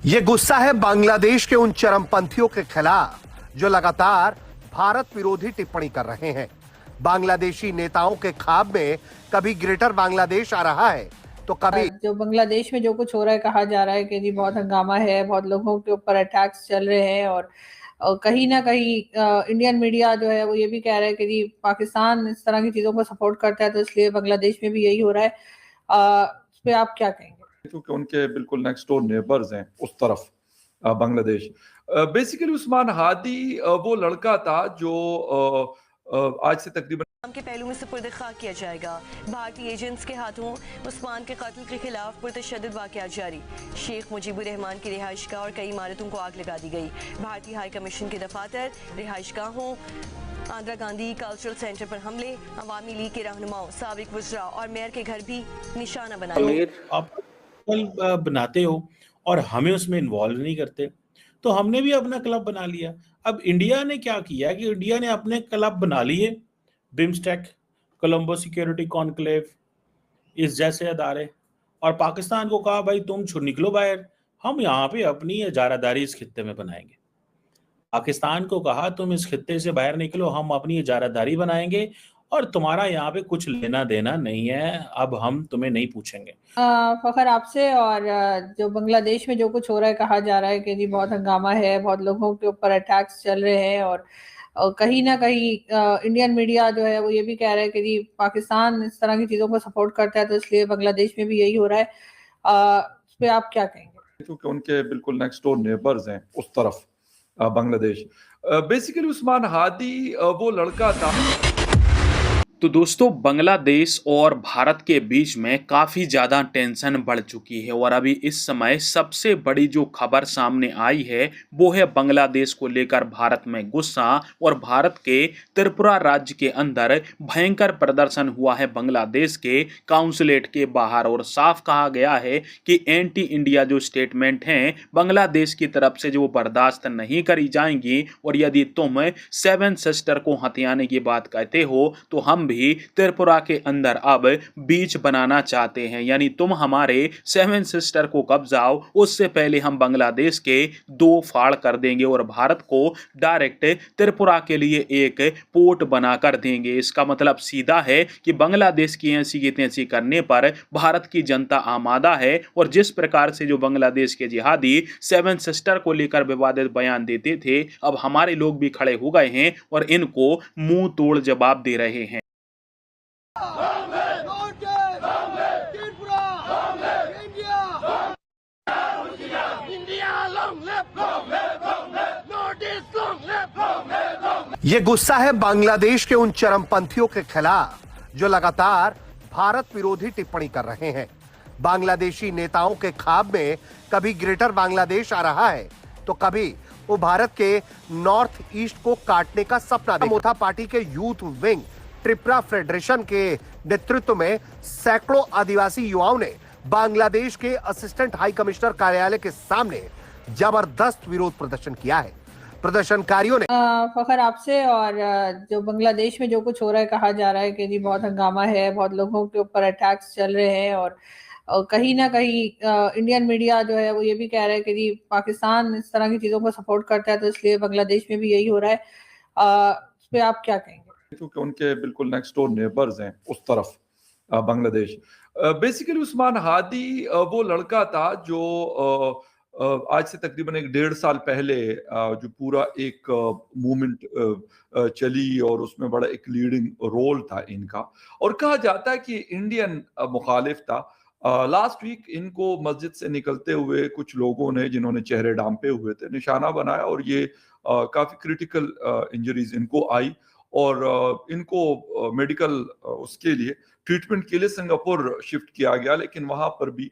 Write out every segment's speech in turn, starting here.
ये गुस्सा है बांग्लादेश के उन चरमपंथियों के खिलाफ जो लगातार भारत विरोधी टिप्पणी कर रहे हैं। बांग्लादेशी नेताओं के ख्वाब में कभी ग्रेटर बांग्लादेश आ रहा है तो कभी जो बांग्लादेश में जो कुछ हो रहा है, कहा जा रहा है कि जी बहुत हंगामा है, बहुत लोगों के ऊपर अटैक्स चल रहे हैं और कहीं ना कहीं इंडियन मीडिया जो है वो ये भी कह रहा है कि जी पाकिस्तान इस तरह की चीजों को सपोर्ट करता है, तो इसलिए बांग्लादेश में भी यही हो रहा है। इस पे आप क्या कहेंगे? क्योंकि उनके बिल्कुल नेक्स्ट डोर नेबर्स हैं उस तरफ बांग्लादेश। बेसिकली उस्मान हादी वो लड़का था जो आज से तकरीबन के पहलू में सुपुर्द खाक किया जाएगा। भारतीय एजेंट्स के हाथों उस्मान के कत्ल के खिलाफ पुरतशद्दुद वाक़यात जारी। शेख मुजीबुर रहमान की रिहाइशगाह और कई इमारतों को आग लगा दी गई। भारतीय हाई कमीशन के दफातर, रिहाइशगाहों, आंध्रा गांधी कल्चरल सेंटर पर हमले, अवामी लीग के रहनुमाओं, साबिक वज़रा और मेयर के घर भी निशाना बनाए। आप बनाते हो और हमें उसमें इन्वॉल्व नहीं करते, तो हमने भी अपना क्लब बना लिया। अब इंडिया ने क्या किया कि इंडिया ने अपने क्लब बना लिए, बिम्स्टेक, कोलंबो सिक्योरिटी कॉन्क्लेव, इस जैसे अदारे, और पाकिस्तान को कहा भाई तुम निकलो बाहर, हम यहाँ पे अपनी इजारादारी इस खित्ते में बनाएंगे। पाकिस्तान को कहा तुम इस खित्ते से बाहर निकलो, हम अपनी इजारादारी बनाएंगे और तुम्हारा यहाँ पे कुछ लेना देना नहीं है, अब हम तुम्हें नहीं पूछेंगे। फखर आपसे, और जो बांग्लादेश में जो कुछ हो रहा है, कहा जा रहा है कि जी बहुत हंगामा है, बहुत लोगों के ऊपर अटैक्स चल रहे हैं और कहीं ना कहीं इंडियन मीडिया जो है वो ये भी कह रहा है कि जी पाकिस्तान इस तरह की चीजों को सपोर्ट करता है, तो इसलिए बांग्लादेश में भी यही हो रहा है। इस पे आप क्या कहेंगे? क्योंकि उनके बिल्कुल नेक्स्ट डोर नेबर्स हैं उस तरफ बांग्लादेश। बेसिकली उस्मान हादी वो लड़का था। तो दोस्तों, बांग्लादेश और भारत के बीच में काफ़ी ज़्यादा टेंशन बढ़ चुकी है और अभी इस समय सबसे बड़ी जो खबर सामने आई है वो है बांग्लादेश को लेकर भारत में गुस्सा। और भारत के त्रिपुरा राज्य के अंदर भयंकर प्रदर्शन हुआ है बांग्लादेश के काउंसलेट के बाहर और साफ कहा गया है कि एंटी इंडिया जो स्टेटमेंट हैं बांग्लादेश की तरफ से जो बर्दाश्त नहीं करी जाएंगी, और यदि तुम 7 सिस्टर को हथियाने की बात कहते हो तो हम भी त्रिपुरा के अंदर अब बीच बनाना चाहते हैं, यानी तुम हमारे 7 सिस्टर को कब्जाओ, उससे पहले हम बांग्लादेश के 2 फाड़ कर देंगे और भारत को डायरेक्ट त्रिपुरा के लिए एक पोर्ट बना कर देंगे। इसका मतलब सीधा है कि बांग्लादेश की ऐसी की तैसी करने पर भारत की जनता आमादा है। और जिस प्रकार से जो बांग्लादेश के जिहादी 7 सिस्टर को लेकर विवादित बयान देते थे, अब हमारे लोग भी खड़े हो गए हैं और इनको मुंह तोड़ जवाब दे रहे हैं। ये गुस्सा है बांग्लादेश के उन चरमपंथियों के खिलाफ जो लगातार भारत विरोधी टिप्पणी कर रहे हैं। बांग्लादेशी नेताओं के ख्वाब में कभी ग्रेटर बांग्लादेश आ रहा है तो कभी वो भारत के नॉर्थ ईस्ट को काटने का सपना देखा। मोथा पार्टी के यूथ विंग त्रिपुरा फेडरेशन के नेतृत्व में सैकड़ों आदिवासी युवाओं ने बांग्लादेश के असिस्टेंट हाई कमिश्नर कार्यालय के सामने जबरदस्त विरोध प्रदर्शन किया है। प्रदर्शनकारियों ने फखर आपसे, और जो बांग्लादेश में जो कुछ हो रहा है, कहा जा रहा है कि जी बहुत हंगामा है, बहुत लोगों के ऊपर अटैक्स चल रहे हैं और कहीं ना कहीं इंडियन मीडिया जो है वो ये भी कह रहा है कि जी पाकिस्तान इस तरह की चीजों को सपोर्ट करता है, तो इसलिए बांग्लादेश में भी यही हो रहा है। इस पे आप क्या कहेंगे? क्योंकि उनके बिल्कुल नेक्स्ट डोर नेबर्स हैं उस तरफ बांग्लादेश। बेसिकली उस्मान हादी वो लड़का था जो आज से तकरीबन 1.5 साल पहले जो पूरा एक मूवमेंट चली और उसमें बड़ा एक लीडिंग रोल था इनका, और कहा जाता है कि इंडियन मुखालिफ था। लास्ट वीक इनको मस्जिद से निकलते हुए कुछ लोगों ने, जिन्होंने चेहरे ढांपे हुए थे, निशाना बनाया और ये काफी क्रिटिकल इंजरीज इनको आई और इनको मेडिकल उसके लिए ट्रीटमेंट के लिए सिंगापुर शिफ्ट किया गया, लेकिन वहां पर भी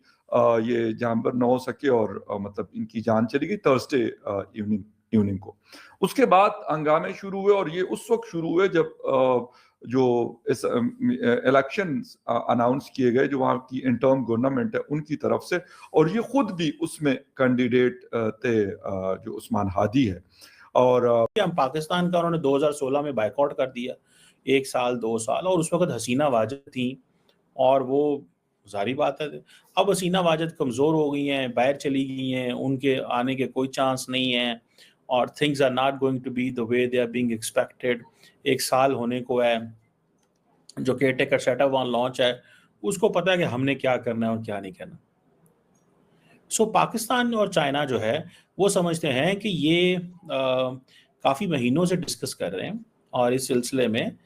ये जानवर न हो सके और मतलब इनकी जान चली गई थर्सडे इवनिंग को। उसके बाद हंगामे शुरू हुए और ये उस वक्त शुरू हुए जब जो इस इलेक्शन अनाउंस किए गए जो वहाँ की इंटर्म गवर्नमेंट है उनकी तरफ से, और ये खुद भी उसमें कैंडिडेट थे जो उस्मान हादी है। और हम पाकिस्तान का उन्होंने 2016 में बायकॉट कर दिया, 1 साल 2 साल, और उस वक्त हसीना वाजिद थी और वो सारी बात है। अब हसीना वाजिद कमज़ोर हो गई हैं, बाहर चली गई हैं, उनके आने के कोई चांस नहीं है और things are not going to be the way they are being expected. 1 साल होने को है, जो केयरटेकर सेटअप वहाँ लॉन्च है, उसको पता है कि हमने क्या करना है और क्या नहीं करना। सो पाकिस्तान और चाइना जो है वो समझते हैं कि ये काफ़ी महीनों से डिस्कस कर रहे हैं और इस सिलसिले में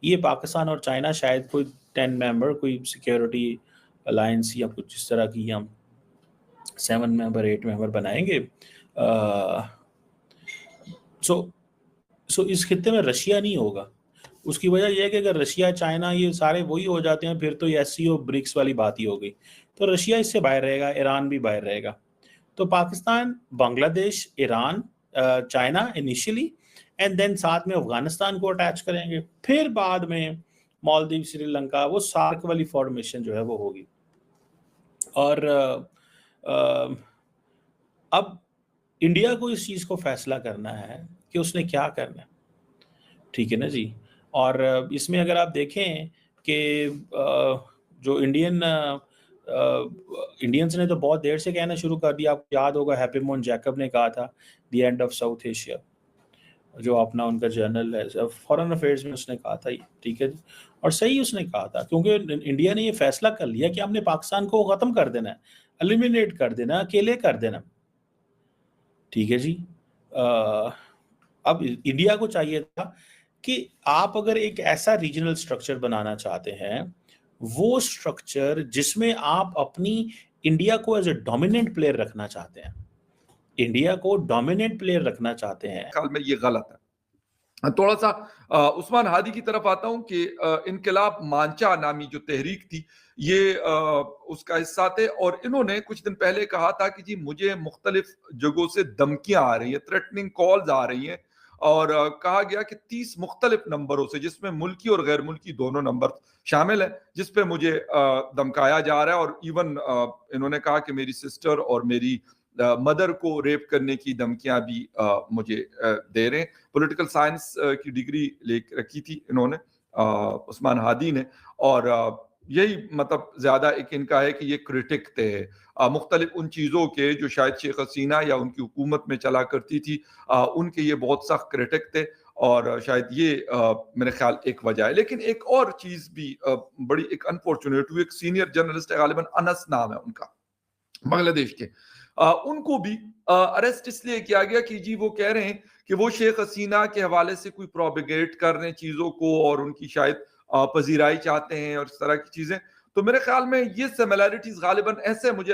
ये पाकिस्तान और चाइना शायद कोई 10 मेंबर कोई सिक्योरिटी अलायंस या कुछ इस तरह की हम 7 मेंबर 8 मेंबर बनाएंगे। सो इस खित्ते में रशिया नहीं होगा। उसकी वजह यह है कि अगर रशिया चाइना ये सारे वही हो जाते हैं फिर तो ये SCO ब्रिक्स वाली बात ही हो गई। तो रशिया इससे बाहर रहेगा, ईरान भी बाहर रहेगा। तो Pakistan, Bangladesh, Iran, China initially and then साथ में अफगानिस्तान को अटैच करेंगे, फिर बाद में मालदीव, श्रीलंका, वो सार्क वाली फॉर्मेशन जो है वो होगी। और अब इंडिया को इस चीज़ को फैसला करना है कि उसने क्या करना है, ठीक है ना जी। और इसमें अगर आप देखें कि जो इंडियंस ने तो बहुत देर से कहना शुरू कर दिया। आपको याद होगा हैप्पीमोन जैकब ने कहा था the end of south Asia, जो अपना उनका जर्नल है फॉरेन अफेयर्स में उसने कहा था, ठीक है जी। और सही उसने कहा था, क्योंकि इंडिया ने ये फैसला कर लिया कि हमने पाकिस्तान को ख़त्म कर देना है, एलिमिनेट कर देना, अकेले कर देना, ठीक है जी। अब इंडिया को चाहिए था कि आप अगर एक ऐसा रीजनल स्ट्रक्चर बनाना चाहते हैं, वो स्ट्रक्चर जिसमें आप अपनी इंडिया को एज ए डोमिनेंट प्लेयर रखना चाहते हैं, इंडिया को डोमिनेंट प्लेयर रखना चाहते हैं, ख्याल में ये गलत है। थोड़ा सा उस्मान हादी की तरफ आता हूं कि इनकलाब मांचा नामी जो तहरीक थी ये उसका हिस्सा थे और इन्होंने कुछ दिन पहले कहा था कि जी मुझे मुख्तलिफ जगहों से धमकियां आ रही हैं, थ्रेटनिंग कॉल्स आ रही हैं और कहा गया कि 30 मुख्तलिफ नंबरों से, जिसमें मुल्की और गैर मुल्की दोनों नंबर शामिल है, जिस पे मुझे धमकाया जा रहा है। और इवन इन्होंने कहा कि मेरी सिस्टर और मेरी मदर को रेप करने की धमकियां भी मुझे दे रहे हैं। पॉलिटिकल साइंस की डिग्री ले रखी थी इन्होंने, उस्मान हादी ने, और यही मतलब ज्यादा एक इनका है कि ये क्रिटिक थे मुख्तलिफ उन चीज़ों के जो शायद शेख हसीना या उनकी हुकूमत में चला करती थी, उनके ये बहुत सख्त क्रिटिक थे और शायद ये मेरे ख्याल एक वजह है। लेकिन एक और चीज़ भी बड़ी एक अनफॉर्चुनेट हुई, एक सीनियर जर्नलिस्ट है, गालिबन अनस नाम है उनका, बांग्लादेश के, उनको भी अरेस्ट इसलिए किया गया कि जी वो कह रहे हैं कि वो शेख हसीना के हवाले से कोई प्रोपेगेट कर रहे हैं चीज़ों को और उनकी शायद पजीराई चाहते हैं और इस तरह की चीज़ें। तो मेरे ख्याल में ये सिमिलैरिटीज गालिबन ऐसे मुझे